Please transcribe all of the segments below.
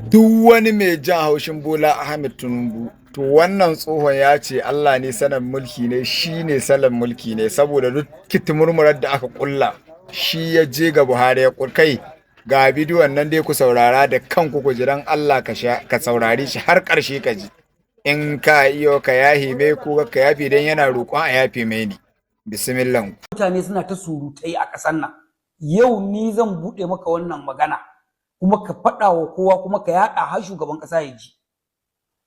duk wani mai jan haushin Bola Ahmed Tinubu to wannan tsohon ya ce Allah ne sanin mulki ne shi ne salon mulki ne saboda duk kitimurmurar da aka kulla shi ya je ga Buhari ya kai ga bidiyon nan dai ku saurara da kanku ku jiran Allah ka saurari shi har ƙarshe ka ji in ka iyo ka yahi mai ko ka yafi dan yana roƙon a yafi mai ne bismillah. Mutane suna ta surutai a ƙasar nan, yau ni zan buɗe maka wannan magana kuma ka faɗa wa kowa kuma ka yaɗa har shugaban ƙasa ya ji.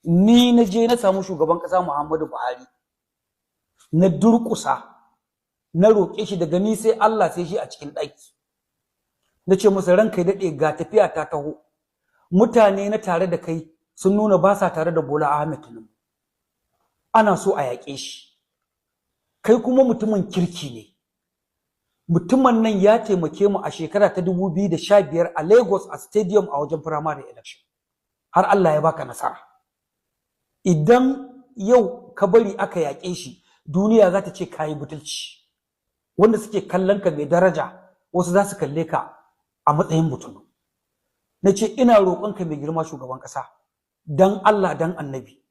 Ni na je na samu shugaban ƙasa Muhammadu Buhari na durƙusa na roƙe shi daga ni sai Allah sai shi a cikin ɗaki. Na ce masa ranka ya daɗe ga tafiya ta taho, mutane na tare da kai sun nuna ba sa tare da Bola Ahmed Tinubu, ana so a yaƙe shi, kai kuma mutumin kirki ne. Mutumin nan ya taimake mu a shekara ta 2015 a Lagos a stadium a wajen primary election har Allah ya baka nasara. Idan yau ka bari aka yaƙe shi, duniya za ta ce kayi butulci. Wanda suke kallon ka mai daraja wasu za su kalle ka a matsayin mutum. Na ce ina roƙon ka mai girma shugaban ƙasa dan Allah dan Annabi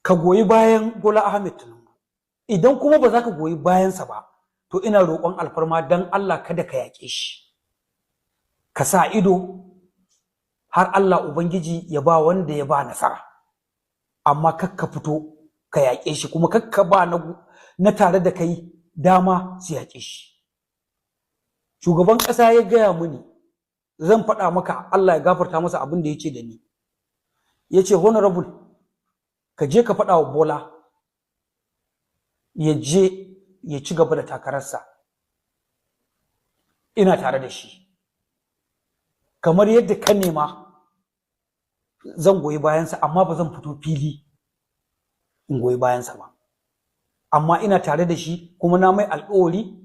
ka goyi bayan Bola Ahmed Tinubu. Idan kuma ba za ka goyi bayansa ba, to ina roƙon alfarma dan Allah kada ka yaƙe shi, ka sa ido har Allah Ubangiji ya ba wanda ya ba nasara, amma kakka fito ka yaƙe shi kuma kakka ba na tare da kai dama su yaƙe shi. Shugaban ƙasa ya gaya mini zan faɗa maka Allah ya gafarta masa abin da ya ce da ni, ya ce honorable ka je ka faɗa wa Bola ya je ya ci gaba da takararsa, ina tare da shi kamar yadda ka nema zan goyi bayansa, amma ba zan fito fili in goyi bayansa ba, amma ina tare da shi kuma na mai alƙawari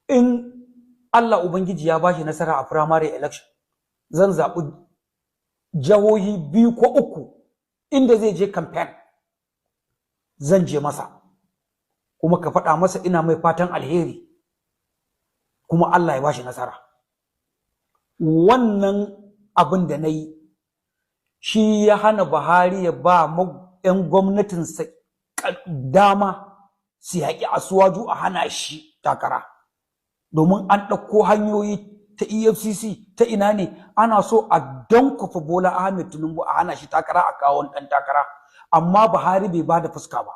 in Allah Ubangiji ya bashi nasara a primary election zan zaɓi jihohi 2 ko 3 inda zai je campaign zan je masa, kuma ka faɗa masa ina mai fatan alheri kuma Allah ya bashi nasara. Wannan abin da na yi shi ya hana Buhari ya ba 'yan gwamnatinsa dama su yaƙi Asuwaju a hana shi takara, domin an ɗauko hanyoyi ta EFCC ta ina ne ana so a dankofa Bola Ahmed Tinubu a hana shi takara a kawo ɗan takara, amma Buhari bai ba da fuska ba.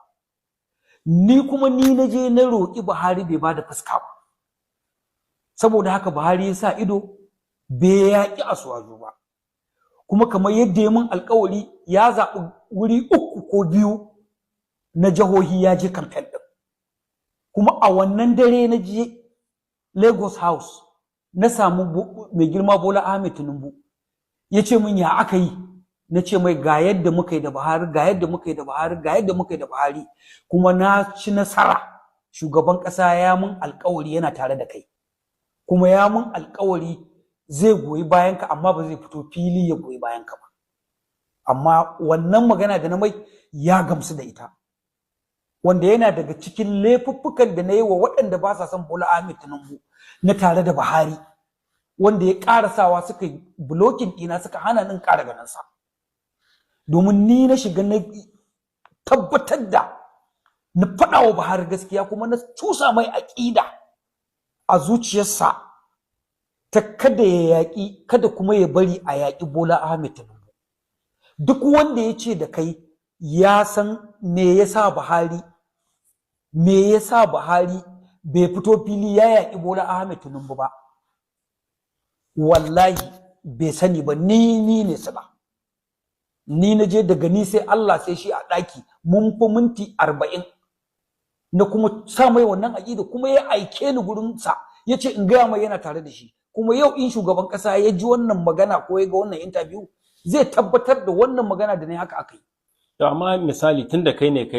Ni kuma ni na je na roƙi Buhari bai ba da fuska ba, saboda haka Buhari ya sa ido bai yaƙi Asuwaju ba, kuma kamar yadda ya min alƙawari ya zaɓi wuri 3 ko 2 na jihohi ya je kamfen ɗin, kuma a wannan dare na je Lagos House na samu mai girma Bola Ahmed Tinubu, ya ce min ya aka yi, na ce mai ga yadda muka yi da Buhari, ga yadda muka yi da Buhari, ga yadda muka yi da Buhari, kuma na ci nasara. Shugaban ƙasa ya mun alƙawari yana tare da kai, kuma ya mun alƙawari zai goyi bayanka, amma ba zai fito fili ya goyi bayanka ba. Amma wannan magana da na mai ya gamsu da ita, wanda yana daga cikin laifuffukan da na yi wa waɗanda ba sa son Bola Ahmed Tinubu na tare da Buhari, wanda ya ƙarasawa suka yi blocking ɗina suka hana nin ƙara ganinsa. Domin ni na shiga na tabbatar da na faɗa wa Buhari gaskiya, kuma na cusa mai aƙida a zuciyarsa ta kada ya yaƙi, kada kuma ya bari a yaƙi Bola Ahmed Tinubu. Duk wanda ya ce da kai ya san me yasa Buhari bai fito fili ya yaƙi Bola Ahmed Tinubu ba, wallahi bai sani ba. Ni ne sala, ni na je daga ni sai Allah sai shi a ɗaki mun fi minti 40 na kuma sa mai wannan aƙida, kuma ya aike ni gurin sa ya ce in gaya mai yana tare da shi. Kuma yau in shugaban ƙasa ya ji wannan magana ko ya ga wannan interview zai tabbatar da wannan magana da ne haka aka yi. To amma misali tunda kai ne kai